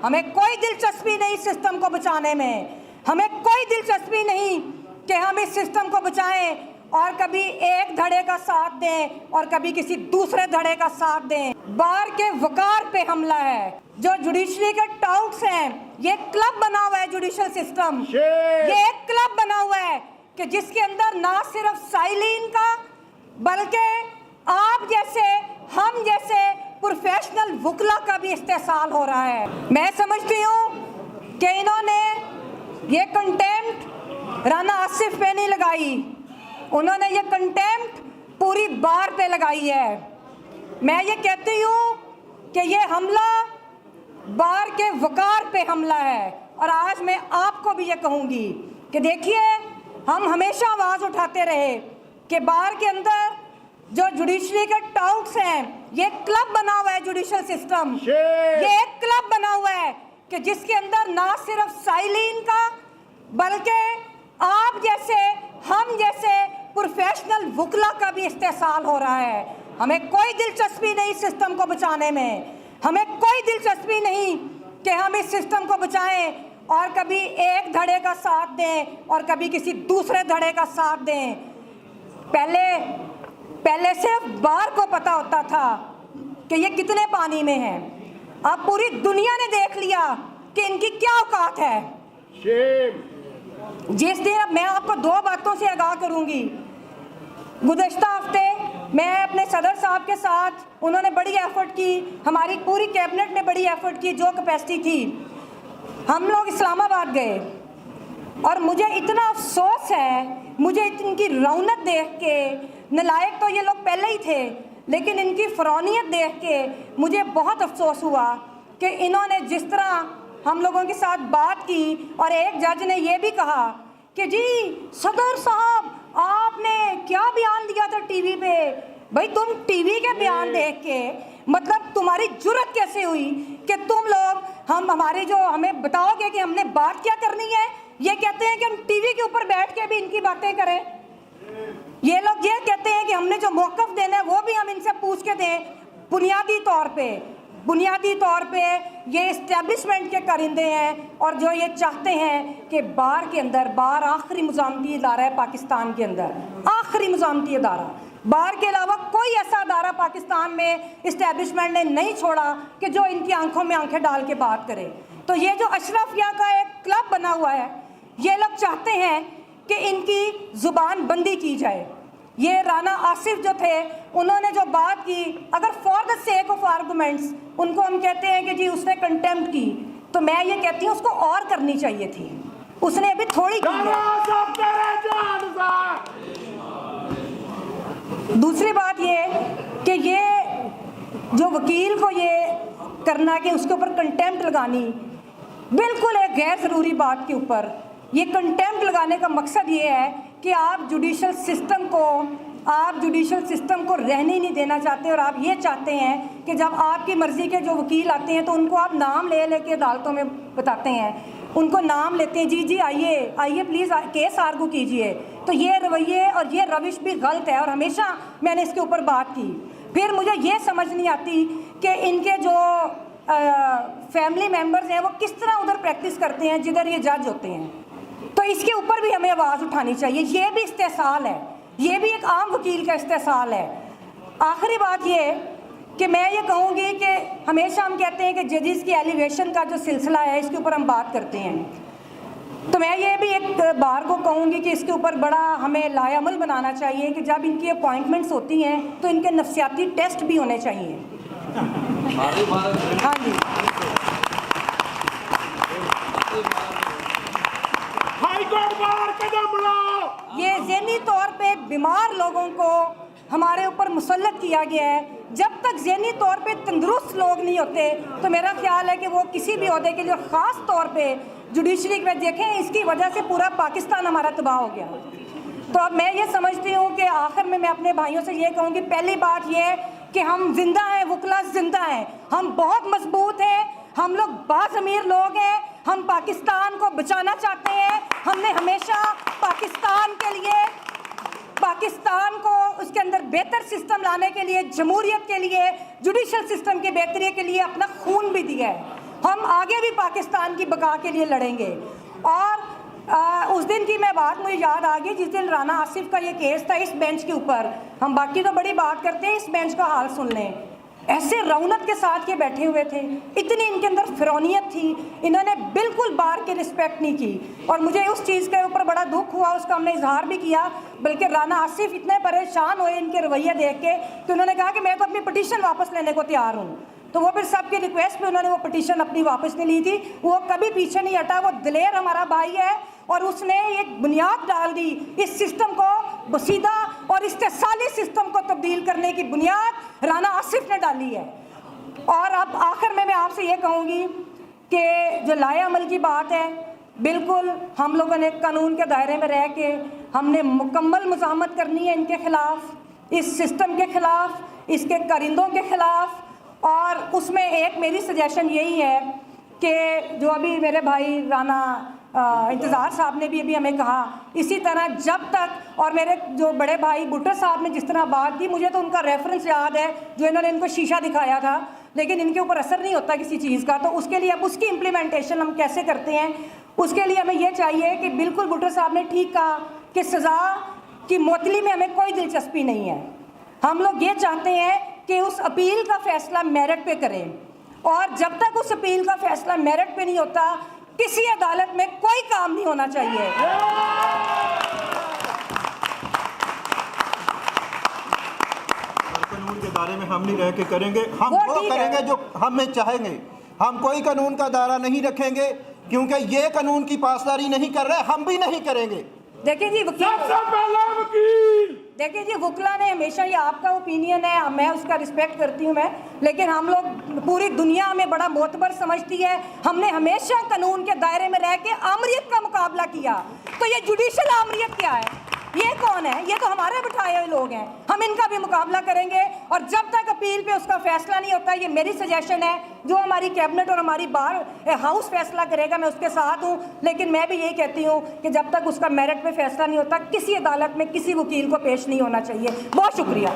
हमें कोई दिलचस्पी नहीं सिस्टम को बचाने में, हमें कोई दिलचस्पी नहीं कि हम इस सिस्टम को बचाएं और कभी एक धड़े का साथ दें और कभी किसी दूसरे धड़े का साथ दें। बार के वकार पे हमला है। जो जुडिशरी के टाउट्स हैं, ये क्लब बना हुआ है जुडिशल सिस्टम, ये एक क्लब बना हुआ है कि जिसके अंदर ना सिर्फ साइलिन का बल्कि आप जैसे हम जैसे प्रोफेशनल वकला का भी इस्तेसाल हो रहा है। मैं समझती हूँ कि इन्होंने ये कंटेम्प्ट राना आसिफ पे नहीं लगाई, उन्होंने ये कंटेम्प्ट पूरी बार पे लगाई है। मैं ये कहती हूँ कि ये हमला बार के वकार पे हमला है। और आज मैं आपको भी ये कहूँगी कि देखिए, हम हमेशा आवाज़ उठाते रहे कि बार के अंदर जो जुडिशरी के टाउट्स हैं, ये क्लब बना हुआ है जुडिशल सिस्टम, ये एक क्लब बना हुआ है कि जिसके अंदर ना सिर्फ साइलिन का बल्कि आप जैसे हम जैसे प्रोफेशनल वकला का भी इस्तेसाल हो रहा है। हमें कोई दिलचस्पी नहीं सिस्टम को बचाने में, हमें कोई दिलचस्पी नहीं कि हम इस सिस्टम को बचाएं और कभी एक धड़े का साथ दें और कभी किसी दूसरे धड़े का साथ दें। पहले सिर्फ बार को पता होता था कि ये कितने पानी में है, अब पूरी दुनिया ने देख लिया कि इनकी क्या औकात है। जिस दिन अब मैं आपको दो बातों से आगाह करूंगी। गुज़श्ता हफ्ते मैं अपने सदर साहब के साथ, उन्होंने बड़ी एफर्ट की, हमारी पूरी कैबिनेट ने बड़ी एफर्ट की, जो कैपेसिटी थी, हम लोग इस्लामाबाद गए और मुझे इतना अफसोस है, मुझे इनकी रौनक देख के, नलायक तो ये लोग पहले ही थे, लेकिन इनकी फ़रौनियत देख के मुझे बहुत अफसोस हुआ कि इन्होंने जिस तरह हम लोगों के साथ बात की और एक जज ने ये भी कहा कि जी सदर साहब आपने क्या बयान दिया था टीवी पे। भाई तुम टीवी के बयान देख के मतलब तुम्हारी जुर्रत कैसे हुई कि तुम लोग हमारी जो हमें बताओगे कि हमने बात क्या करनी है, ये कहते हैं कि हम टीवी के ऊपर बैठ के भी इनकी बातें करें। ये लोग ये कहते हैं कि हमने जो मौक़िफ़ देना है वो भी हम इनसे पूछ के दें। बुनियादी तौर पे ये इस्टेब्लिशमेंट के करिंदे हैं और जो ये चाहते हैं कि बार के अंदर, बार आखिरी मुज़ामती इदारा है पाकिस्तान के अंदर, आखिरी मुज़ामती इदारा, बार के अलावा कोई ऐसा अदारा पाकिस्तान में इस्टेब्लिशमेंट ने नहीं छोड़ा कि जो इनकी आंखों में आंखें डाल के बात करे। तो ये जो अशरफिया का एक क्लब बना हुआ है, ये लोग चाहते हैं कि इनकी ज़ुबान बंदी की जाए। ये राना आसिफ जो थे, उन्होंने जो बात की, अगर for the sake of arguments उनको हम कहते हैं कि जी उसने कंटेम्प्ट की, तो मैं ये कहती हूँ उसको और करनी चाहिए थी, उसने अभी थोड़ी की है। दूसरी बात ये कि ये जो वकील को ये करना कि उसके ऊपर कंटेम्प्ट लगानी, बिल्कुल एक गैर ज़रूरी बात के ऊपर ये कंटेम्प्ट लगाने का मकसद ये है कि आप जुडिशल सिस्टम को रहने नहीं देना चाहते, और आप ये चाहते हैं कि जब आपकी मर्ज़ी के जो वकील आते हैं तो उनको आप नाम ले लेके अदालतों में बताते हैं, उनको नाम लेते हैं, जी आइए प्लीज़ केस आर्गू कीजिए। तो ये रवैये और ये रविश भी गलत है और हमेशा मैंने इसके ऊपर बात की। फिर मुझे ये समझ नहीं आती कि इनके जो फैमिली मेम्बर्स हैं वो किस तरह उधर प्रैक्टिस करते हैं जिधर ये जज होते हैं, तो इसके ऊपर भी हमें आवाज़ उठानी चाहिए। ये भी इस्तेसाल है, ये भी एक आम वकील का इस्तेसाल है। आखिरी बात ये कि मैं ये कहूँगी कि हमेशा हम कहते हैं कि जजेस की एलिवेशन का जो सिलसिला है इसके ऊपर हम बात करते हैं, तो मैं ये भी एक बार को कहूँगी कि इसके ऊपर बड़ा हमें लायामल बनाना चाहिए कि जब इनकी अपॉइंटमेंट्स होती हैं तो इनके नफ्सियाती टेस्ट भी होने चाहिए। हाँ जी, ये ज़हनी तौर पे बीमार लोगों को हमारे ऊपर मुसल्लत किया गया है। जब तक ज़हनी तौर पे तंदुरुस्त लोग नहीं होते तो मेरा ख्याल है कि वो किसी भी ओहदे के लिए, ख़ास तौर पे जुडिशरी में देखें, इसकी वजह से पूरा पाकिस्तान हमारा तबाह हो गया। तो अब मैं ये समझती हूँ कि आखिर में मैं अपने भाइयों से ये कहूँगी, पहली बात ये है कि हम जिंदा हैं, वकला जिंदा हैं, हम बहुत मजबूत हैं, हम लोग बाज़मीर लोग हैं, हम पाकिस्तान को बचाना चाहते हैं। हमने हमेशा पाकिस्तान के लिए, पाकिस्तान को उसके अंदर बेहतर सिस्टम लाने के लिए, जमहूरियत के लिए, जुडिशल सिस्टम की बेहतरी के लिए अपना खून भी दिया है। हम आगे भी पाकिस्तान की बका के लिए लड़ेंगे। और उस दिन की मैं बात मुझे याद आ गई जिस दिन राना आसिफ का ये केस था इस बेंच के ऊपर। हम बाकी तो बड़ी बात करते हैं, इस बेंच का हाल सुन लें। ऐसे रौनक के साथ ये बैठे हुए थे, इतनी इनके अंदर फिरौनियत थी, इन्होंने बिल्कुल बार की रिस्पेक्ट नहीं की। और मुझे उस चीज़ के ऊपर बड़ा दुख हुआ, उसका हमने इजहार भी किया। बल्कि राना आसिफ इतने परेशान हुए इनके रवैये देख के कि उन्होंने कहा कि मैं तो अपनी पिटीशन वापस लेने को तैयार हूँ। तो वो फिर सबकी रिक्वेस्ट पे उन्होंने वो पिटीशन अपनी वापस नहीं ली थी। वो कभी पीछे नहीं हटा, वो दिलेर हमारा भाई है और उसने एक बुनियाद डाल दी इस सिस्टम को बसीदा और इस्तेसाली सिस्टम को तब्दील करने की बुनियाद राना आसिफ ने डाली है। और अब आखिर में मैं आपसे ये कहूँगी कि जो लाए अमल की बात है, बिल्कुल हम लोगों ने कानून के दायरे में रह के हमने मुकम्मल मुज़ाहमत करनी है इनके ख़िलाफ़, इस सिस्टम के ख़िलाफ़, इसके कारिंदों के ख़िलाफ़। और उसमें एक मेरी सजेशन यही है कि जो अभी मेरे भाई राना इंतज़ार साहब ने भी अभी हमें कहा, इसी तरह जब तक, और मेरे जो बड़े भाई भुट्टो साहब ने जिस तरह बात की, मुझे तो उनका रेफरेंस याद है जो इन्होंने इनको शीशा दिखाया था, लेकिन इनके ऊपर असर नहीं होता किसी चीज़ का। तो उसके लिए अब उसकी इम्प्लीमेंटेशन हम कैसे करते हैं, उसके लिए हमें ये चाहिए कि बिल्कुल भुट्टो साहब ने ठीक कहा कि सज़ा की मुअत्तली में हमें कोई दिलचस्पी नहीं है। हम लोग ये चाहते हैं कि उस अपील का फैसला मेरिट पे करें, और जब तक उस अपील का फैसला मेरिट पे नहीं होता, किसी अदालत में कोई काम नहीं होना चाहिए। कानून के दायरे में हम नहीं रह के करेंगे, हम वो करेंगे जो हमें चाहेंगे। हम कोई कानून का दायरा नहीं रखेंगे क्योंकि ये कानून की पासदारी नहीं कर रहे, हम भी नहीं करेंगे। देखिए जी वकील, देखिए जी वकीला ने हमेशा, ये आपका ओपिनियन है, मैं उसका रिस्पेक्ट करती हूँ मैं, लेकिन हम लोग पूरी दुनिया में बड़ा मोतबर समझती है। हमने हमेशा कानून के दायरे में रह के आमरीत का मुकाबला किया। तो ये जुडिशल आमरीत क्या है, ये कौन है? ये तो हमारे बिठाए हुए लोग हैं, हम इनका भी मुकाबला करेंगे। और जब तक अपील पे उसका फैसला नहीं होता, ये मेरी सजेशन है, जो हमारी कैबिनेट और हमारी बार हाउस फैसला करेगा मैं उसके साथ हूँ। लेकिन मैं भी यही कहती हूँ कि जब तक उसका मेरिट पे फैसला नहीं होता, किसी अदालत में किसी वकील को पेश नहीं होना चाहिए। बहुत शुक्रिया।